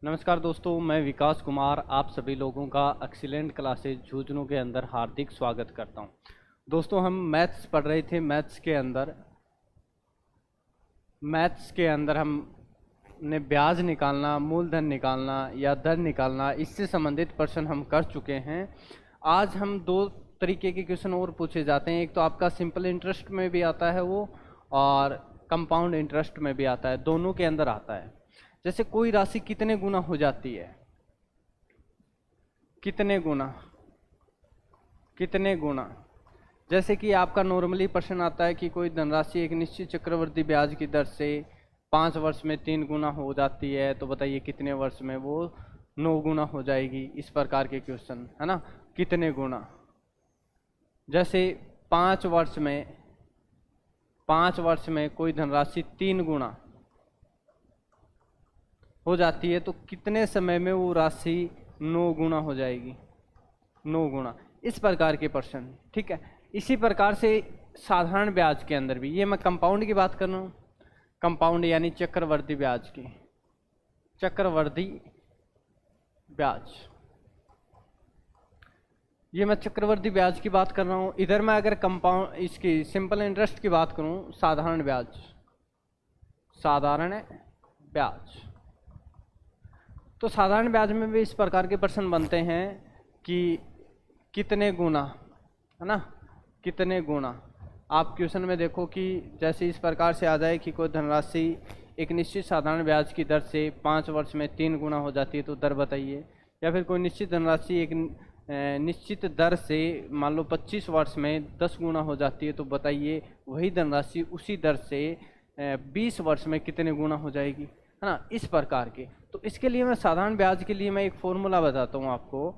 नमस्कार दोस्तों, मैं विकास कुमार आप सभी लोगों का एक्सीलेंट क्लासेज झुंझुनू के अंदर हार्दिक स्वागत करता हूं। दोस्तों, हम मैथ्स पढ़ रहे थे। मैथ्स के अंदर हमने ब्याज निकालना, मूलधन निकालना या दर निकालना, इससे संबंधित प्रश्न हम कर चुके हैं। आज हम दो तरीके के क्वेश्चन और पूछे जाते हैं। एक तो आपका सिंपल इंटरेस्ट में भी आता है वो, और कंपाउंड इंटरेस्ट में भी आता है, दोनों के अंदर आता है। जैसे कोई राशि कितने गुना हो जाती है, कितने गुना, कितने गुना। जैसे कि आपका नॉर्मली प्रश्न आता है कि कोई धनराशि एक निश्चित चक्रवृद्धि ब्याज की दर से 5 वर्ष में 3 गुना हो जाती है, तो बताइए कितने वर्ष में वो 9 गुना हो जाएगी। इस प्रकार के क्वेश्चन है ना, कितने गुना। जैसे 5 वर्ष में कोई धनराशि 3 गुना हो जाती है, तो कितने समय में वो राशि 9 गुना हो जाएगी, 9 गुना। इस प्रकार के प्रश्न, ठीक है। इसी प्रकार से साधारण ब्याज के अंदर भी, ये मैं कंपाउंड की बात कर रहा हूँ, कंपाउंड यानी चक्रवर्ती ब्याज की, चक्रवर्ती ब्याज, ये मैं चक्रवर्ती ब्याज की बात कर रहा हूँ। इधर मैं अगर कंपाउंड इसकी सिंपल इंटरेस्ट की बात करूँ, साधारण ब्याज, साधारण ब्याज, तो साधारण ब्याज में भी इस प्रकार के प्रश्न बनते हैं कि कितने गुना, है ना, कितने गुना। आप क्वेश्चन में देखो कि जैसे इस प्रकार से आ जाए कि कोई धनराशि एक निश्चित साधारण ब्याज की दर से 5 वर्ष में 3 गुना हो जाती है, तो दर बताइए। या फिर कोई निश्चित धनराशि एक निश्चित दर से मान लो 25 वर्ष में 10 गुना हो जाती है, तो बताइए वही धनराशि उसी दर से 20 वर्ष में कितने गुना हो जाएगी, है ना, इस प्रकार के। तो इसके लिए मैं साधारण ब्याज के लिए मैं एक फॉर्मूला बताता हूँ आपको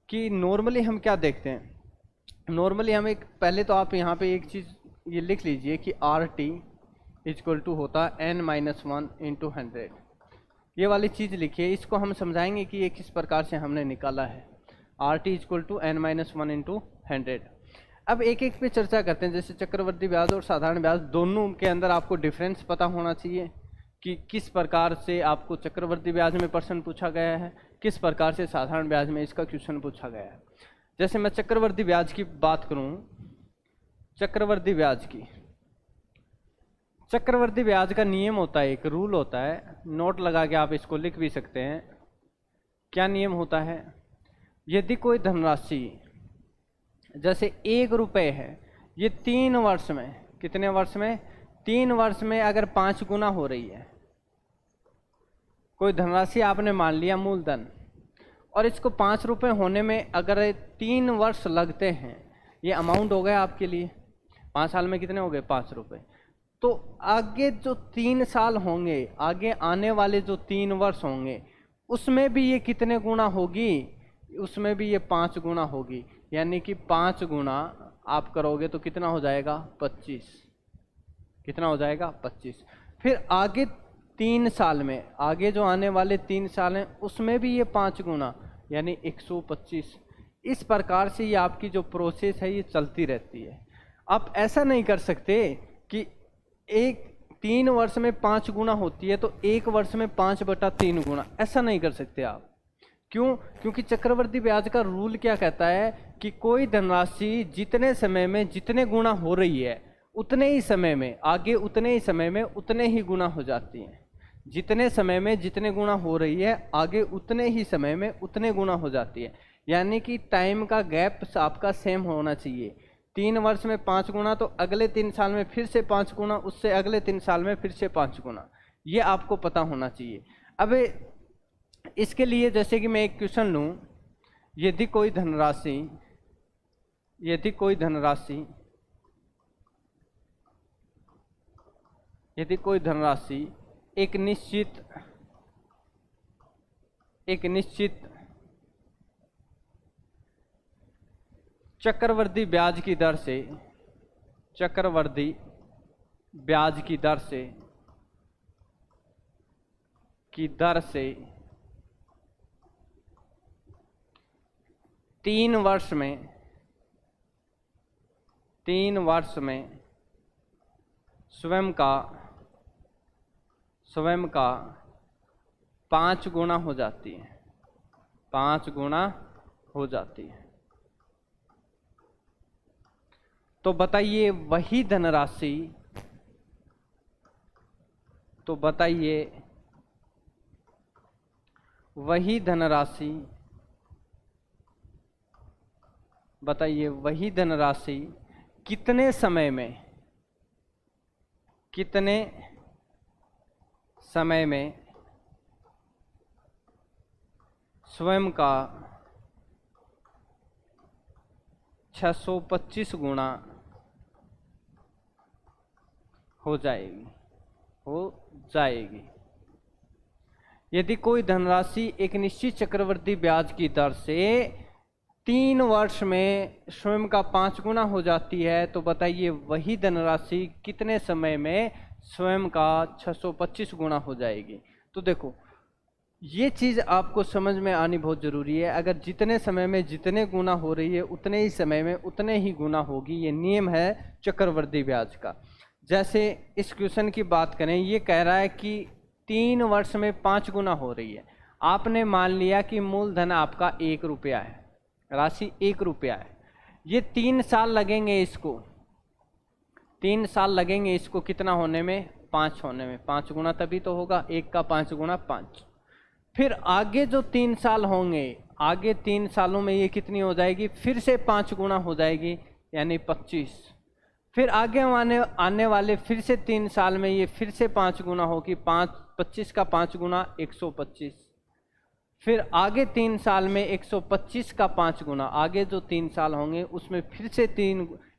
कि नॉर्मली हम क्या देखते हैं। नॉर्मली हम एक, पहले तो आप यहाँ पे एक चीज़ ये लिख लीजिए कि आर टी इजक्वल टू होता है n-1 इंटू 100। ये वाली चीज़ लिखिए, इसको हम समझाएंगे कि ये किस प्रकार से हमने निकाला है। R T equal to n-1 into 100। अब एक एक पे चर्चा करते हैं। जैसे चक्रवर्ती ब्याज और साधारण ब्याज, दोनों के अंदर आपको डिफरेंस पता होना चाहिए कि किस प्रकार से आपको चक्रवर्ती ब्याज में प्रश्न पूछा गया है, किस प्रकार से साधारण ब्याज में इसका क्वेश्चन पूछा गया है। जैसे मैं चक्रवर्ती ब्याज की बात करूं, चक्रवर्ती ब्याज की, चक्रवर्ती ब्याज का नियम होता है, एक रूल होता है, नोट लगा के आप इसको लिख भी सकते हैं। क्या नियम होता है, यदि कोई धनराशि जैसे 1 रुपये है, ये 3 वर्ष में, कितने वर्ष में, 3 वर्ष में अगर 5 गुना हो रही है, कोई धनराशि आपने मान लिया मूलधन, और इसको 5 रुपये होने में अगर 3 वर्ष लगते हैं, ये अमाउंट हो गया आपके लिए। 5 साल में कितने हो गए, 5 रुपये। तो आगे जो 3 साल होंगे, आगे आने वाले जो 3 वर्ष होंगे, उसमें भी ये कितने गुना होगी, उसमें भी ये 5 गुना होगी। यानी कि 5 गुना आप करोगे तो कितना हो जाएगा, 25। कितना हो जाएगा, 25। फिर आगे 3 साल में, आगे जो आने वाले 3 साल हैं, उसमें भी ये 5 गुना, यानी 125। इस प्रकार से ये आपकी जो प्रोसेस है ये चलती रहती है। आप ऐसा नहीं कर सकते कि 3 वर्ष में 5 गुना होती है तो 1 वर्ष में 5/3 गुना, ऐसा नहीं कर सकते आप। क्यों? क्योंकि चक्रवर्ती ब्याज का रूल क्या कहता है कि कोई धनराशि जितने समय में जितने गुना हो रही है, उतने ही समय में, आगे उतने ही समय में उतने ही गुना हो जाती हैं। जितने समय में जितने गुना हो रही है, आगे उतने ही समय में उतने गुना हो जाती है। यानी कि टाइम का गैप आपका सेम होना चाहिए। 3 वर्ष में 5 गुना, तो अगले 3 साल में फिर से 5 गुना, उससे अगले 3 साल में फिर से 5 गुना, ये आपको पता होना चाहिए। अब इसके लिए जैसे कि मैं एक क्वेश्चन लूँ, यदि कोई धनराशि, यदि कोई धनराशि, यदि कोई धनराशि एक निश्चित चक्रवर्ती ब्याज की दर से, चक्रवर्ती ब्याज की दर से 3 वर्ष में, 3 वर्ष में स्वयं का 5 गुना हो जाती है, 5 गुना हो जाती है। तो बताइए वही धनराशि, तो बताइए वही धनराशि, बताइए वही धनराशि कितने समय में, कितने समय में स्वयं का 625 गुना हो जाएगी, हो जाएगी। यदि कोई धनराशि एक निश्चित चक्रवृद्धि ब्याज की दर से 3 वर्ष में स्वयं का 5 गुना हो जाती है, तो बताइए वही धनराशि कितने समय में स्वयं का 625 गुना हो जाएगी। तो देखो ये चीज़ आपको समझ में आनी बहुत ज़रूरी है। अगर जितने समय में जितने गुना हो रही है उतने ही समय में उतने ही गुना होगी, ये नियम है चक्रवृद्धि ब्याज का। जैसे इस क्वेश्चन की बात करें, ये कह रहा है कि 3 वर्ष में 5 गुना हो रही है। आपने मान लिया कि मूलधन आपका 1 रुपया है, राशि 1 रुपया है। ये 3 साल लगेंगे इसको, 3 साल लगेंगे इसको कितना होने में, 5 होने में। 5 गुना तभी तो होगा, 1 का 5 गुना 5। फिर आगे जो 3 साल होंगे, आगे 3 सालों में ये कितनी हो जाएगी, फिर से 5 गुना हो जाएगी, यानी 25। फिर आगे आने वाले फिर से 3 साल में ये फिर से 5 गुना होगी, 25 का 5 गुना 125। फिर आगे 3 साल में 125 का 5 गुना, आगे जो 3 साल होंगे उसमें फिर से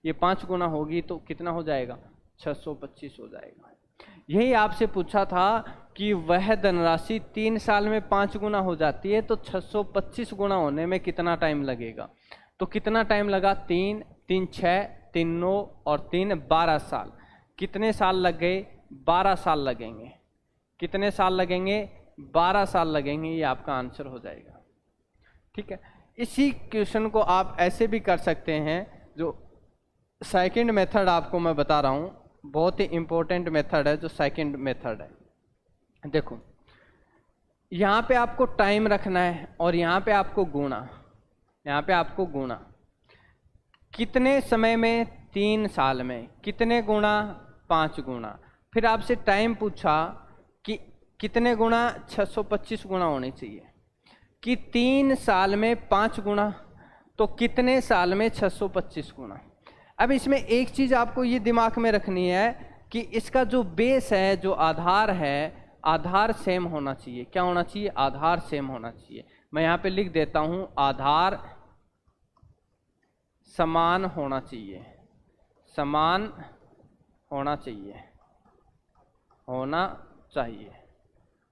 ये 5 गुना होगी, तो कितना हो जाएगा, 625 हो जाएगा। यही आपसे पूछा था कि वह धनराशि 3 साल में 5 गुना हो जाती है, तो 625 गुना होने में कितना टाइम लगेगा। तो कितना टाइम लगा, 3 3 6 3 9 और 3 12 साल। कितने साल लग गए, 12 साल लगेंगे। कितने साल लगेंगे, 12 साल लगेंगे। ये आपका आंसर हो जाएगा। ठीक है, इसी क्वेश्चन को आप ऐसे भी कर सकते हैं। जो सेकंड मेथड आपको मैं बता रहा हूँ, बहुत ही इंपॉर्टेंट मेथड है जो सेकंड मेथड है। देखो यहाँ पे आपको टाइम रखना है और यहाँ पे आपको गुणा, यहाँ पे आपको गुणा कितने समय में, 3 साल में, कितने गुणा, 5 गुना। फिर आपसे टाइम पूछा कि कितने गुना, 625 गुना होने चाहिए, कि 3 साल में 5 गुना, तो कितने साल में 625 गुना। अब इसमें एक चीज़ आपको ये दिमाग में रखनी है कि इसका जो बेस है, जो आधार है, आधार सेम होना चाहिए। क्या होना चाहिए, आधार सेम होना चाहिए। मैं यहाँ पे लिख देता हूँ, आधार समान होना चाहिए, समान होना चाहिए, होना चाहिए।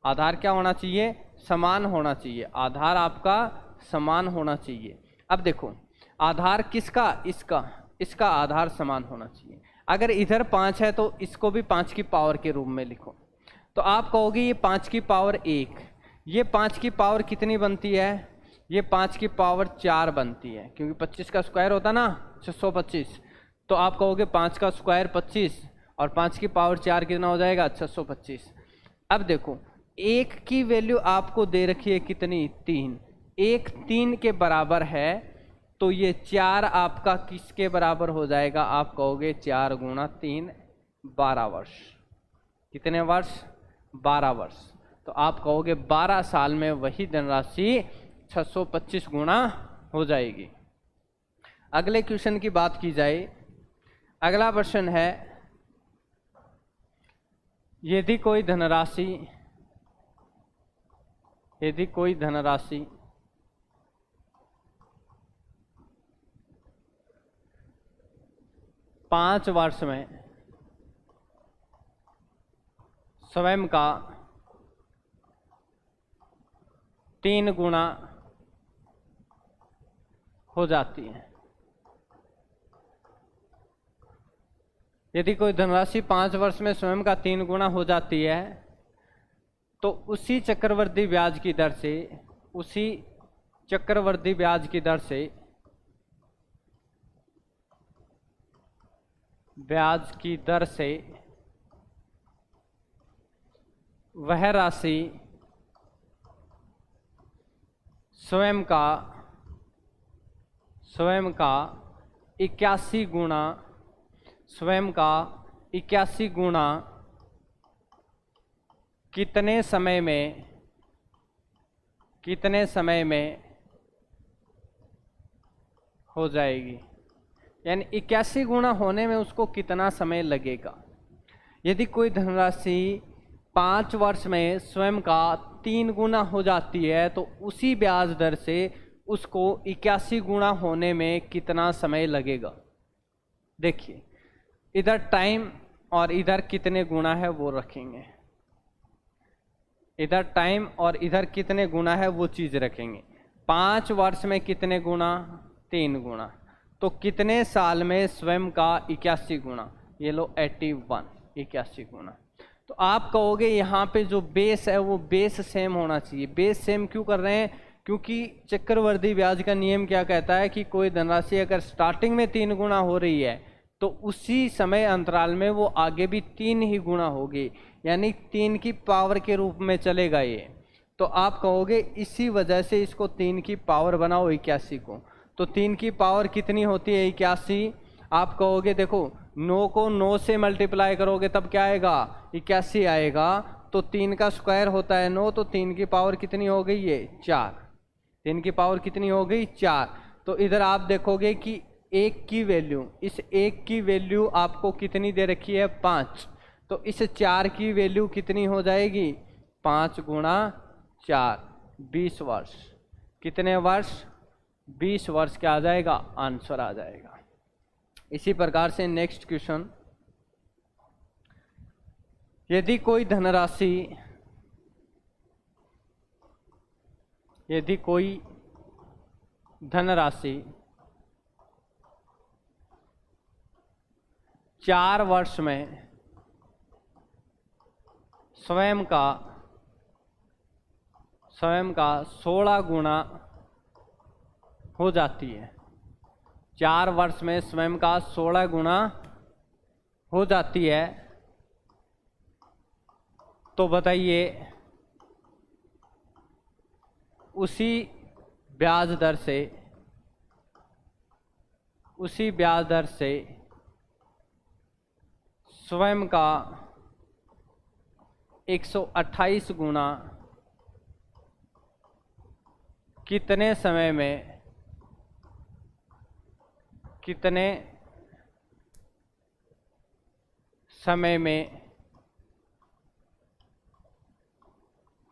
आधार क्या होना चाहिए, समान होना चाहिए। आधार आपका समान होना चाहिए। अब देखो आधार किसका, इसका आधार समान होना चाहिए। अगर इधर 5 है तो इसको भी 5 की पावर के रूप में लिखो, तो आप कहोगे ये 5 की पावर 1, ये 5 की पावर कितनी बनती है, ये 5 की पावर 4 बनती है, क्योंकि 25 का स्क्वायर होता ना 625। तो आप कहोगे 5 का स्क्वायर 25 और 5 की पावर 4 कितना हो जाएगा, 625। अब देखो 1 की वैल्यू आपको दे रखी है कितनी, 3। 1 3 के बराबर है, तो ये 4 आपका किसके बराबर हो जाएगा, आप कहोगे 4 गुना 3 12 वर्ष। कितने वर्ष, 12 वर्ष। तो आप कहोगे 12 साल में वही धनराशि 625 गुना हो जाएगी। अगले क्वेश्चन की बात की जाए, अगला प्रश्न है, यदि कोई धनराशि 5 वर्ष में स्वयं का 3 गुना हो जाती है। यदि कोई धनराशि 5 वर्ष में स्वयं का 3 गुना हो जाती है, तो उसी चक्रवृद्धि ब्याज की दर से, उसी चक्रवृद्धि ब्याज की दर से, ब्याज की दर से वह राशि स्वयं का 81 गुना, स्वयं का 81 गुना कितने समय में हो जाएगी, यानी 81 गुना होने में उसको कितना समय लगेगा। यदि कोई धनराशि 5 वर्ष में स्वयं का 3 गुना हो जाती है तो उसी ब्याज दर से उसको 81 गुना होने में कितना समय लगेगा। देखिए इधर टाइम और इधर कितने गुना है वो रखेंगे, इधर टाइम और इधर कितने गुना है वो चीज़ रखेंगे। 5 वर्ष में कितने गुना, 3 गुना, तो कितने साल में स्वयं का 81 गुना, ये लो 81, 81 गुना। तो आप कहोगे यहाँ पे जो बेस है वो बेस सेम होना चाहिए। बेस सेम क्यों कर रहे हैं, क्योंकि चक्रवृद्धि ब्याज का नियम क्या कहता है कि कोई धनराशि अगर स्टार्टिंग में 3 गुना हो रही है तो उसी समय अंतराल में वो आगे भी 3 ही गुना होगी, यानी 3 की पावर के रूप में चलेगा ये। तो आप कहोगे इसी वजह से इसको 3 की पावर बनाओ 81 को। तो 3 की पावर कितनी होती है 81। आप कहोगे देखो 9 को 9 से मल्टीप्लाई करोगे तब क्या आएगा 81 आएगा। तो 3 का स्क्वायर होता है 9, तो 3 की पावर कितनी हो गई ये 4। 3 की पावर कितनी हो गई 4। तो इधर आप देखोगे कि 1 की वैल्यू, इस 1 की वैल्यू आपको कितनी दे रखी है 5। तो इस 4 की वैल्यू कितनी हो जाएगी 5 गुणा 4, 20 वर्ष। कितने वर्ष 20 वर्ष क्या आ जाएगा आंसर आ जाएगा। इसी प्रकार से नेक्स्ट क्वेश्चन, यदि कोई धनराशि 4 वर्ष में स्वयं का 16 गुना हो जाती है, 4 वर्ष में स्वयं का 16 गुना हो जाती है, तो बताइए उसी ब्याज दर से स्वयं का 128 गुना कितने समय में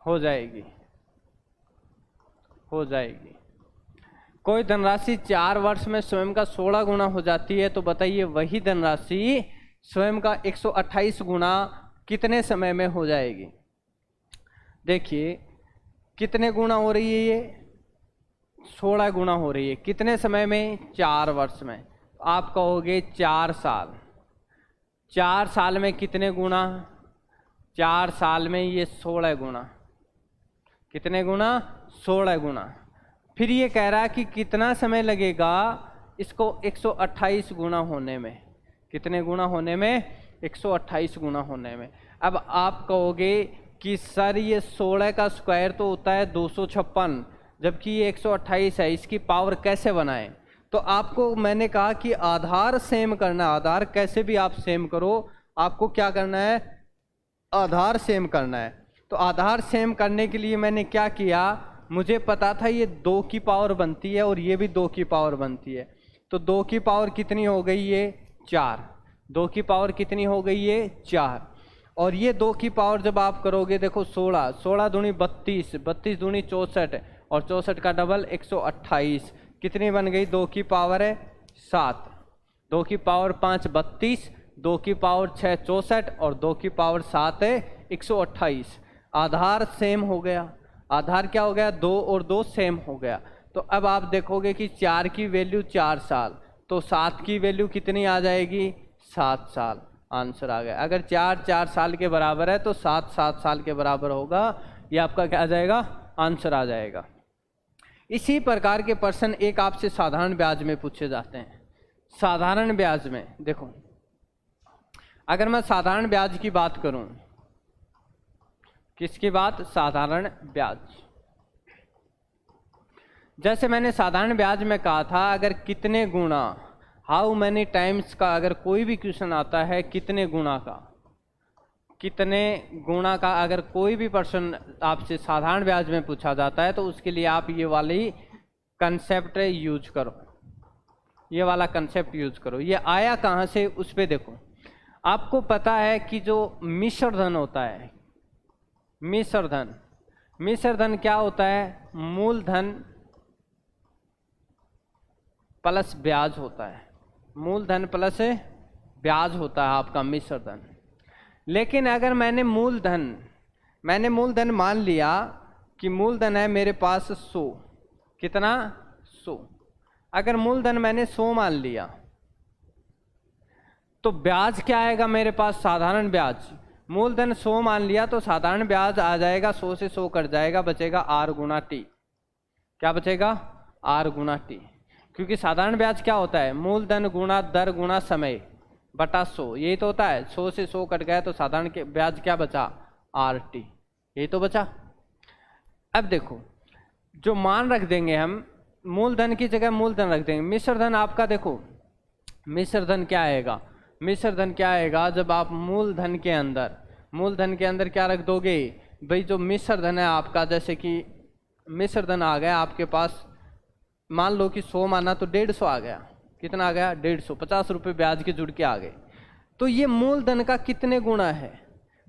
हो जाएगी। कोई धनराशि 4 वर्ष में स्वयं का 16 गुना हो जाती है, तो बताइए वही धनराशि स्वयं का 128 गुना कितने समय में हो जाएगी। देखिए कितने गुना हो रही है ये 16 गुना हो रही है, कितने समय में 4 वर्ष में। आप कहोगे 4 साल, 4 साल में कितने गुना, 4 साल में ये 16 गुना, कितने गुना 16 गुना। फिर ये कह रहा है कि कितना समय लगेगा इसको 128 गुना होने में, कितने गुना होने में 128 गुना होने में। अब आप कहोगे कि सर ये 16 का स्क्वायर तो होता है 256, जबकि ये 128 है, इसकी पावर कैसे बनाएं। तो आपको मैंने कहा कि आधार सेम करना, आधार कैसे भी आप सेम करो, आपको क्या करना है आधार सेम करना है। तो आधार सेम करने के लिए मैंने क्या किया, मुझे पता था ये 2 की पावर बनती है और ये भी 2 की पावर बनती है, तो 2 की पावर कितनी हो गई ये 4, 2 की पावर कितनी हो गई ये 4। और ये 2 की पावर जब आप करोगे देखो 16, 16 दूनी 32, 32 दूनी 64 और 64 का डबल 128, कितनी बन गई 2 की पावर है 7, 2 की पावर 5 32, 2 की पावर 6 64 और 2 की पावर 7 है 128। आधार सेम हो गया, आधार क्या हो गया 2 और 2 सेम हो गया। तो अब आप देखोगे कि 4 की वैल्यू 4 साल, तो 7 की वैल्यू कितनी आ जाएगी 7 साल, आंसर आ गया। अगर 4 4 साल के बराबर है तो 7 7 साल के बराबर होगा, ये आपका क्या आ जाएगा आंसर आ जाएगा। इसी प्रकार के प्रश्न एक आपसे साधारण ब्याज में पूछे जाते हैं। साधारण ब्याज में देखो, अगर मैं साधारण ब्याज की बात करूं, किसकी बात, साधारण ब्याज। जैसे मैंने साधारण ब्याज में कहा था, अगर कितने गुना, हाउ मैनी टाइम्स का अगर कोई भी क्वेश्चन आता है, कितने गुना का अगर कोई भी प्रश्न आपसे साधारण ब्याज में पूछा जाता है, तो उसके लिए आप ये वाली कंसेप्ट यूज करो, ये वाला कंसेप्ट यूज करो। ये आया कहाँ से, उस पे देखो। आपको पता है कि जो मिश्र धन होता है, मिश्र धन क्या होता है, मूलधन प्लस ब्याज होता है, मूलधन प्लस ब्याज होता है आपका मिश्र धन। लेकिन अगर मैंने मूलधन मान लिया कि मूलधन है मेरे पास 100, कितना 100, अगर मूलधन मैंने 100 मान लिया, तो ब्याज क्या आएगा मेरे पास, साधारण ब्याज। मूलधन 100 मान लिया तो साधारण ब्याज आ जाएगा, 100 से 100 कट जाएगा, बचेगा R गुना टी। क्या बचेगा, R गुना टी। क्योंकि साधारण ब्याज क्या होता है, मूलधन गुणा दर गुणा समय बटा 100, यही तो होता है। 100 से 100 कट गया तो साधारण के ब्याज क्या बचा, RT, यही तो बचा। अब देखो, जो मान रख देंगे हम, मूलधन की जगह मूलधन रख देंगे। मिश्र धन आपका देखो, मिश्र धन क्या आएगा, मिश्र धन क्या आएगा, जब आप मूलधन के अंदर क्या रख दोगे भाई, जो मिश्र धन है आपका, जैसे कि मिश्र धन आ गया आपके पास, मान लो कि 100 माना तो 150 आ गया, कितना आ गया 150, 50 रुपये ब्याज के जुड़ के आ गए। तो ये मूलधन का कितने गुना है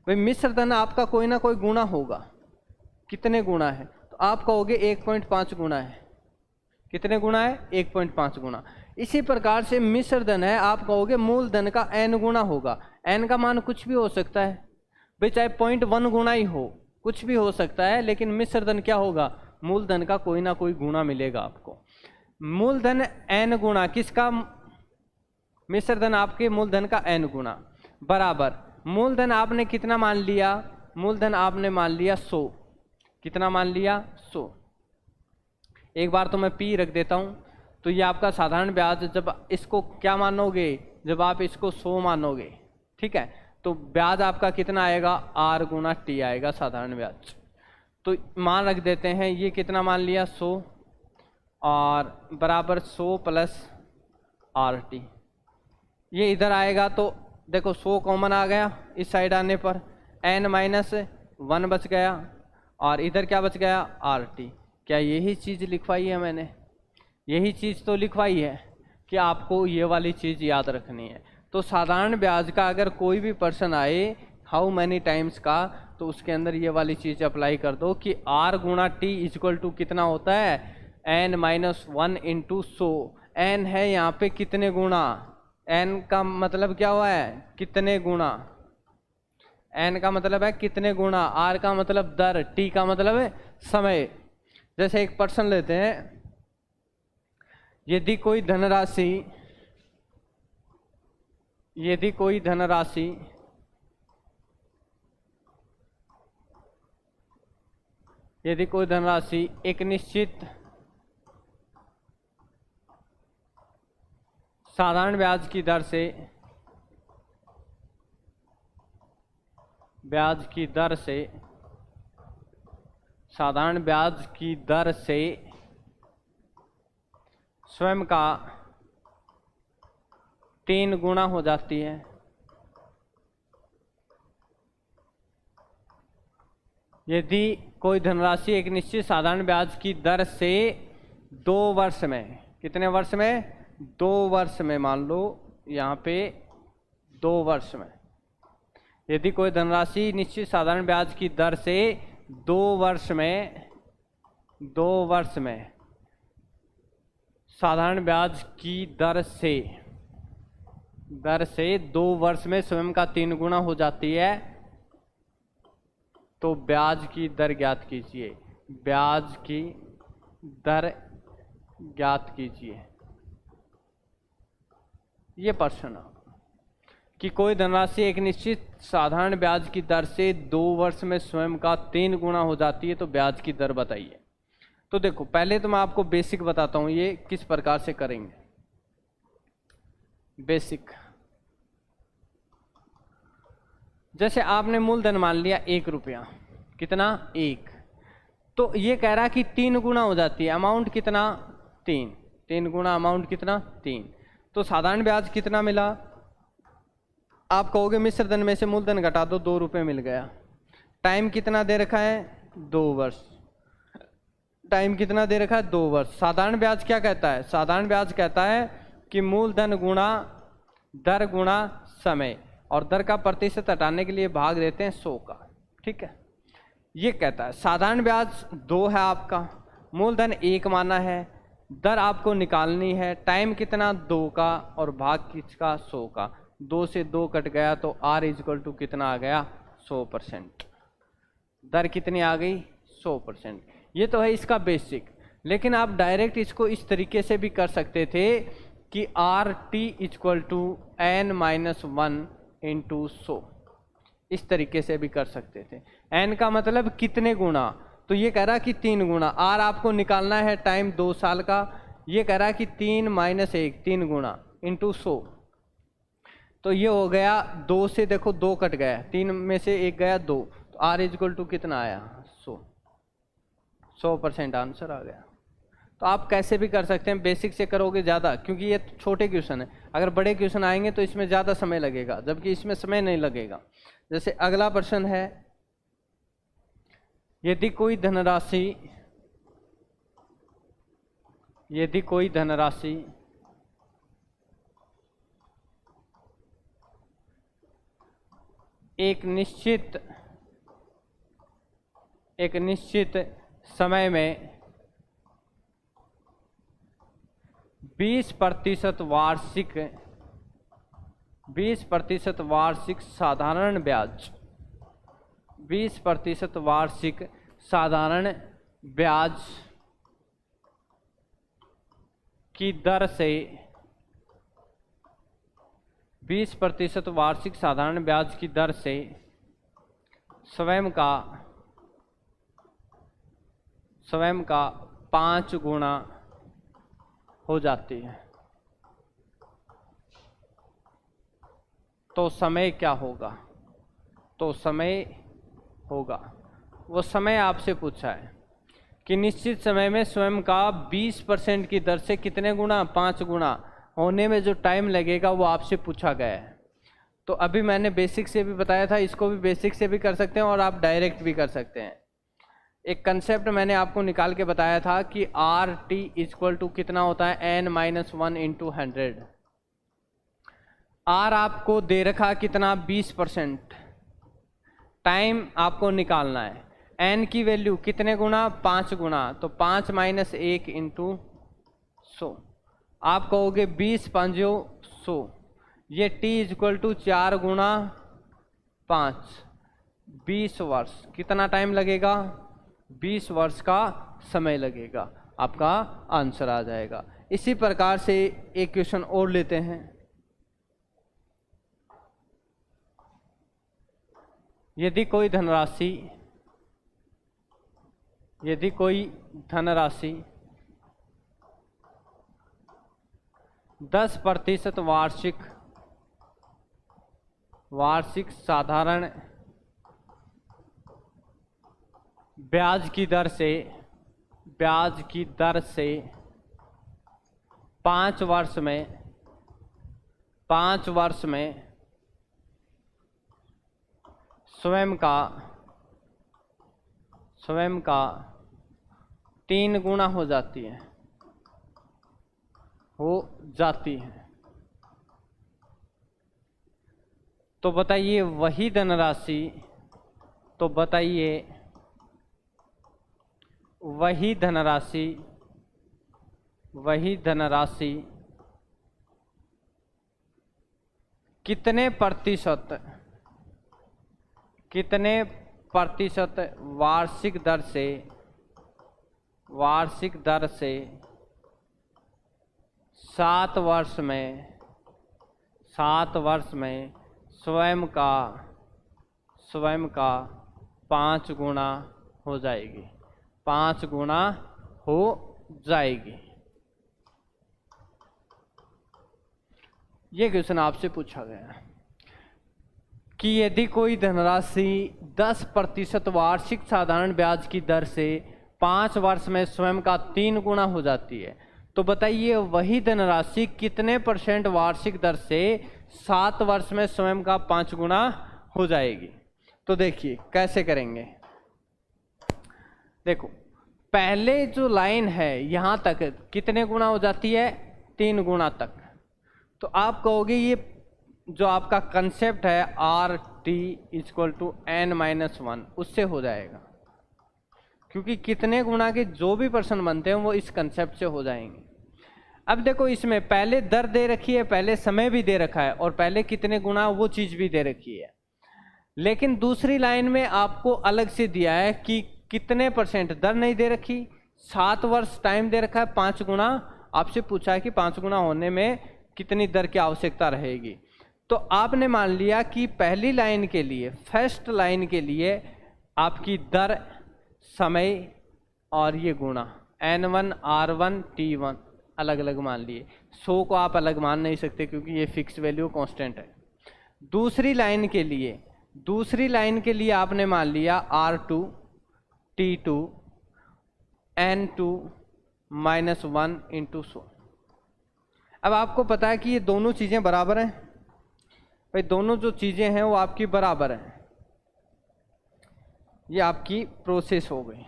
भाई, मिश्र धन आपका कोई ना कोई गुना होगा, कितने गुना है, तो आप कहोगे 1.5 गुना है। कितने गुना है, 1.5 गुना। इसी प्रकार से मिश्र धन है, आप कहोगे मूलधन का n गुना होगा। n का मान कुछ भी हो सकता है भाई, चाहे 0.1 गुना ही हो, कुछ भी हो सकता है, लेकिन मिश्र धन क्या होगा, मूलधन का कोई ना कोई गुना मिलेगा आपको। मूलधन n गुना किसका, मिश्र धन आपके मूलधन का n गुना, बराबर मूलधन आपने कितना मान लिया, मूलधन आपने मान लिया 100, कितना मान लिया 100। एक बार तो मैं P रख देता हूं, तो ये आपका साधारण ब्याज, जब इसको क्या मानोगे, जब आप इसको 100 मानोगे, ठीक है, तो ब्याज आपका कितना आएगा, R गुना T आएगा साधारण ब्याज। तो मान रख देते हैं, ये कितना मान लिया 100 और बराबर 100 प्लस RT। ये इधर आएगा तो देखो 100 कॉमन आ गया इस साइड आने पर, n-1 बच गया, और इधर क्या बच गया, RT। क्या यही चीज़ लिखवाई है मैंने, यही चीज़ तो लिखवाई है कि आपको ये वाली चीज़ याद रखनी है। तो साधारण ब्याज का अगर कोई भी प्रश्न आए, हाउ मैनी टाइम्स का, तो उसके अंदर ये वाली चीज़ अप्लाई कर दो कि R गुना T इक्वल टू कितना होता है, n-1 इंटू 100। n है यहाँ पे कितने गुना, n का मतलब क्या हुआ है, कितने गुना, n का मतलब है कितने गुना, R का मतलब दर, T का मतलब है समय। जैसे एक प्रश्न लेते हैं, यदि कोई धनराशि एक निश्चित साधारण ब्याज की दर से स्वयं का 3 गुना हो जाती है, यदि कोई धनराशि एक निश्चित साधारण ब्याज की दर से 2 वर्ष में, कितने वर्ष में, 2 वर्ष में, मान लो यहाँ पे 2 वर्ष में, यदि कोई धनराशि निश्चित साधारण ब्याज की दर से 2 वर्ष में साधारण ब्याज की दर से 2 वर्ष में स्वयं का 3 गुना हो जाती है, तो ब्याज की दर ज्ञात कीजिए, ब्याज की दर ज्ञात कीजिए। ये प्रश्न कि कोई धनराशि एक निश्चित साधारण ब्याज की दर से 2 वर्ष में स्वयं का 3 गुना हो जाती है, तो ब्याज की दर बताइए। तो देखो, पहले तो मैं आपको बेसिक बताता हूं ये किस प्रकार से करेंगे। बेसिक, जैसे आपने मूलधन मान लिया 1 रुपया, कितना 1, तो ये कह रहा है कि 3 गुना हो जाती है, अमाउंट कितना 3 गुना अमाउंट कितना 3। तो साधारण ब्याज कितना मिला, आप कहोगे मिश्र धन में से मूलधन घटा दो, 2 रुपये मिल गया। टाइम कितना दे रखा है 2 वर्ष, टाइम कितना दे रखा है 2 वर्ष। साधारण ब्याज क्या कहता है, साधारण ब्याज कहता है कि मूलधन गुणा दर गुणा समय, और दर का प्रतिशत हटाने के लिए भाग देते हैं 100 का, ठीक है। ये कहता है साधारण ब्याज 2 है आपका, मूलधन 1 माना है, दर आपको निकालनी है, टाइम कितना 2 का और भाग किसका 100 का। 2 से 2 कट गया तो R इक्वल टू कितना आ गया 100%। दर कितनी आ गई 100%। ये तो है इसका बेसिक, लेकिन आप डायरेक्ट इसको इस तरीके से भी कर सकते थे कि RT equal to N-1 into 100, इस तरीके से भी कर सकते थे। N का मतलब कितने गुना, तो ये कह रहा कि 3 गुना। R आपको निकालना है, टाइम 2 साल का, ये कह रहा कि 3 - 1 3 गुना इंटू 100, तो ये हो गया 2 से देखो 2 कट गया, 3 में से 1 गया 2, तो R इक्वल टू कितना आया 100% आंसर आ गया। तो आप कैसे भी कर सकते हैं, बेसिक से करोगे ज़्यादा, क्योंकि ये छोटे क्वेश्चन है। अगर बड़े क्वेश्चन आएंगे तो इसमें ज़्यादा समय लगेगा, जबकि इसमें समय नहीं लगेगा। जैसे अगला प्रश्न है, यदि कोई धनराशि एक निश्चित समय में 20% वार्षिक साधारण ब्याज, 20% वार्षिक साधारण ब्याज की दर से 20% वार्षिक साधारण ब्याज की दर से स्वयं का 5 गुना हो जाती है, तो समय क्या होगा, तो समय होगा, वो समय आपसे पूछा है कि निश्चित समय में स्वयं का 20% की दर से कितने गुना 5 गुना होने में जो टाइम लगेगा वो आपसे पूछा गया है। तो अभी मैंने बेसिक से भी बताया था, इसको भी बेसिक से भी कर सकते हैं और आप डायरेक्ट भी कर सकते हैं। एक कंसेप्ट मैंने आपको निकाल के बताया था कि RT इक्वल टू कितना होता है N-1 इंटू 100। R आपको दे रखा कितना 20%, टाइम आपको निकालना है, N की वैल्यू कितने गुना 5 गुना, तो 5 - 1 इंटू 100। आप कहोगे 20 × 5 = 100, ये T इक्वल टू 4 गुना 5, 20 वर्ष। कितना टाइम लगेगा 20 वर्ष का समय लगेगा, आपका आंसर आ जाएगा। इसी प्रकार से एक क्वेश्चन और लेते हैं। यदि कोई धनराशि 10% वार्षिक साधारण ब्याज की दर से 5 वर्ष में स्वयं का 3 गुना हो जाती है, तो बताइए वही धनराशि कितने प्रतिशत वार्षिक दर से 7 वर्ष में स्वयं का 5 गुना हो जाएगी, 5 गुना हो जाएगी। ये क्वेश्चन आपसे पूछा गया कि यदि कोई धनराशि 10% वार्षिक साधारण ब्याज की दर से 5 वर्ष में स्वयं का 3 गुना हो जाती है। तो बताइए वही धनराशि कितने % वार्षिक दर से 7 वर्ष में स्वयं का 5 गुना हो जाएगी। तो देखिए कैसे करेंगे। देखो पहले जो लाइन है यहाँ तक कितने गुना हो जाती है, 3 गुना तक। तो आप कहोगे ये जो आपका कंसेप्ट है R T equal to n-1 उससे हो जाएगा, क्योंकि कितने गुना के जो भी पर्सन बनते हैं वो इस कंसेप्ट से हो जाएंगे। अब देखो इसमें पहले दर दे रखी है, पहले समय भी दे रखा है और पहले कितने गुना वो चीज़ भी दे रखी है, लेकिन दूसरी लाइन में आपको अलग से दिया है कि कितने % दर नहीं दे रखी, 7 वर्ष टाइम दे रखा है, 5 गुना आपसे पूछा है कि 5 गुना होने में कितनी दर की आवश्यकता रहेगी। तो आपने मान लिया कि पहली लाइन के लिए, फर्स्ट लाइन के लिए आपकी दर, समय और ये गुणा n1 r1 t1 अलग अलग मान लिए। 100 को आप अलग मान नहीं सकते क्योंकि ये फिक्स वैल्यू कांस्टेंट है। दूसरी लाइन के लिए आपने मान लिया r2 t2 n2 -1 इंटू 100। अब आपको पता है कि ये दोनों चीज़ें बराबर हैं, भाई दोनों जो चीज़ें हैं वो आपकी बराबर हैं, ये आपकी प्रोसेस हो गई।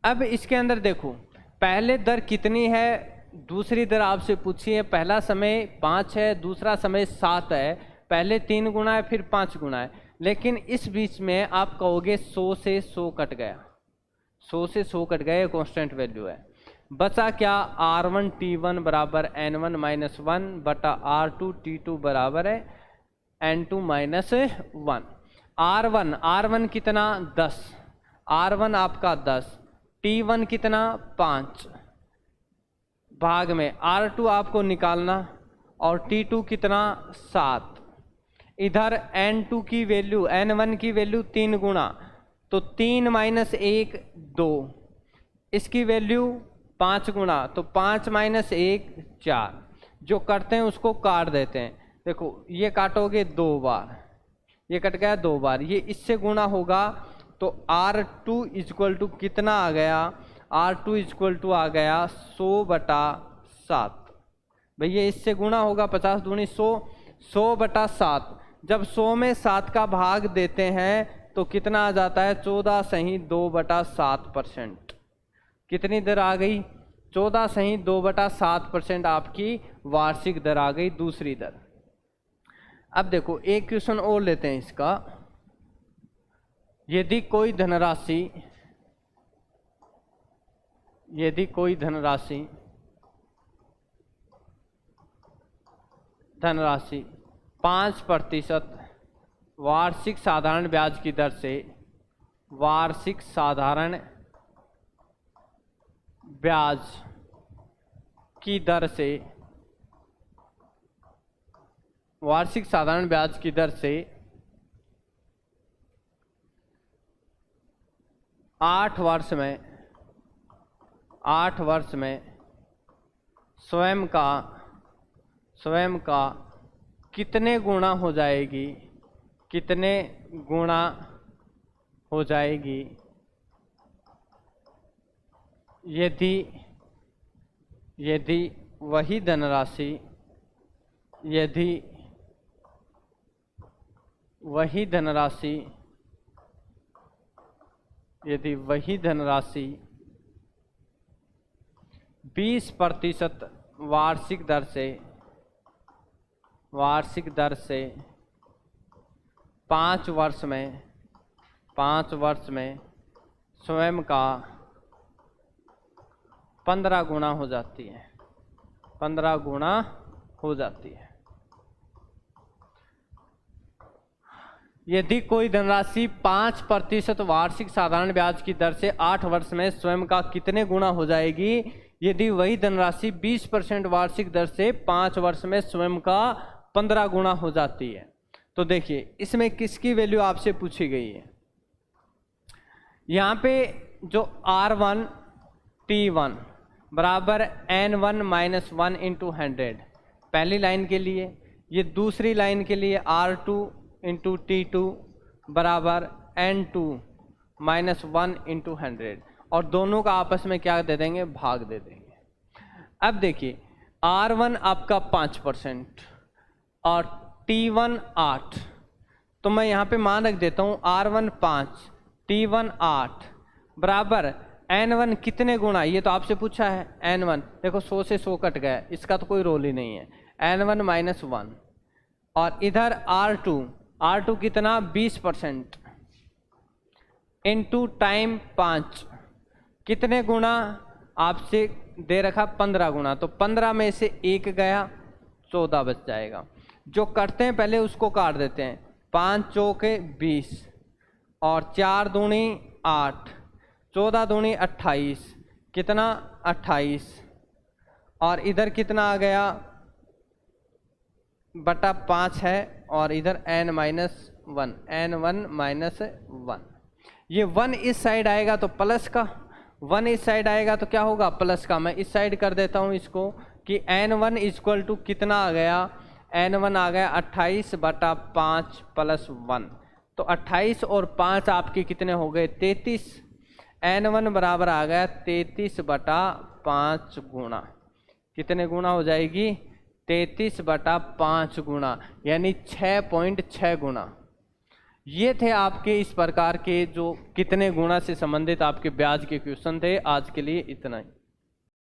अब इसके अंदर देखो पहले दर कितनी है, दूसरी दर आपसे पूछी है, पहला समय 5 है, दूसरा समय 7 है, पहले 3 गुना है फिर 5 गुना है, लेकिन इस बीच में आप कहोगे 100 से 100 कट गया, 100 से 100 कट गया, कांस्टेंट वैल्यू है। बचा क्या, r1 t1 बराबर n1-1 बटा r2 t2 बराबर है n2 -1। r1 कितना 10, r1 आपका 10, t1 कितना 5, भाग में r2 आपको निकालना और t2 कितना 7। इधर n2 की वैल्यू, n1 की वैल्यू 3 गुना, तो 3 - 1 2, इसकी वैल्यू 5 गुना, तो 5 - 1 4। जो करते हैं उसको काट देते हैं। देखो ये काटोगे 2 बार, ये कट गया 2 बार, ये इससे गुना होगा तो r2 इक्वल टू कितना आ गया, r2 इक्वल टू आ गया 100/7। भैया इससे गुना होगा, 50 दूनी 100, 100/7। जब 100 में 7 का भाग देते हैं तो कितना आ जाता है, 14 सही 2/7%। कितनी दर आ गई, 14 सही 2/7% आपकी वार्षिक दर आ गई, दूसरी दर। अब देखो एक क्वेश्चन और लेते हैं इसका। यदि कोई धनराशि 5% वार्षिक साधारण ब्याज की दर से, वार्षिक साधारण ब्याज की दर से, वार्षिक साधारण ब्याज की दर से 8 वर्ष में स्वयं का कितने गुना हो जाएगी, कितने गुना हो जाएगी यदि वही धनराशि, यदि वही धनराशि 20% वार्षिक दर से 5 वर्ष में स्वयं का 15 गुना हो जाती है, 15 गुना हो जाती है। यदि कोई धनराशि 5% वार्षिक साधारण ब्याज की दर से 8 वर्ष में स्वयं का कितने गुना हो जाएगी, यदि वही धनराशि 20% वार्षिक दर से 5 वर्ष में स्वयं का 15 गुना हो जाती है। तो देखिए इसमें किसकी वैल्यू आपसे पूछी गई है। यहाँ पे जो r1 t1 बराबर n1-1 इंटू 100 पहली लाइन के लिए, ये दूसरी लाइन के लिए r2 इंटू t2 बराबर n2-1 इंटू 100, और दोनों का आपस में क्या दे देंगे, भाग दे देंगे। अब देखिए R1 आपका 5% और T1 8, तो मैं यहाँ पे मान रख देता हूँ R1 5 T1 8 बराबर N1 कितने गुना, ये तो आपसे पूछा है N1, देखो 100 से 100 कट गया, इसका तो कोई रोल ही नहीं है, N1 माइनस 1, और इधर R2 कितना 20% इंटू टाइम 5 कितने गुना, आपसे दे रखा 15 गुना, तो 15 में से 1 गया 14 बच जाएगा। जो करते हैं पहले उसको काट देते हैं, 5 चौके 20 और 4 दूनी 8, 14 दूनी 28, कितना 28, और इधर कितना आ गया बटा 5 है, और इधर n माइनस 1, N1 माइनस 1, ये 1 इस साइड आएगा तो प्लस का, 1 इस साइड आएगा तो क्या होगा प्लस का। मैं इस साइड कर देता हूँ इसको कि N1 इक्वल टू कितना आ गया, N1 आ गया 28 बटा 5 प्लस 1, तो 28 और 5 आपके कितने हो गए 33, N1 बराबर आ गया 33 बटा 5 गुना, कितने गुना हो जाएगी 33 बटा 5 गुना, यानी 6.6 गुना। ये थे आपके इस प्रकार के जो कितने गुना से संबंधित आपके ब्याज के क्वेश्चन थे। आज के लिए इतना ही।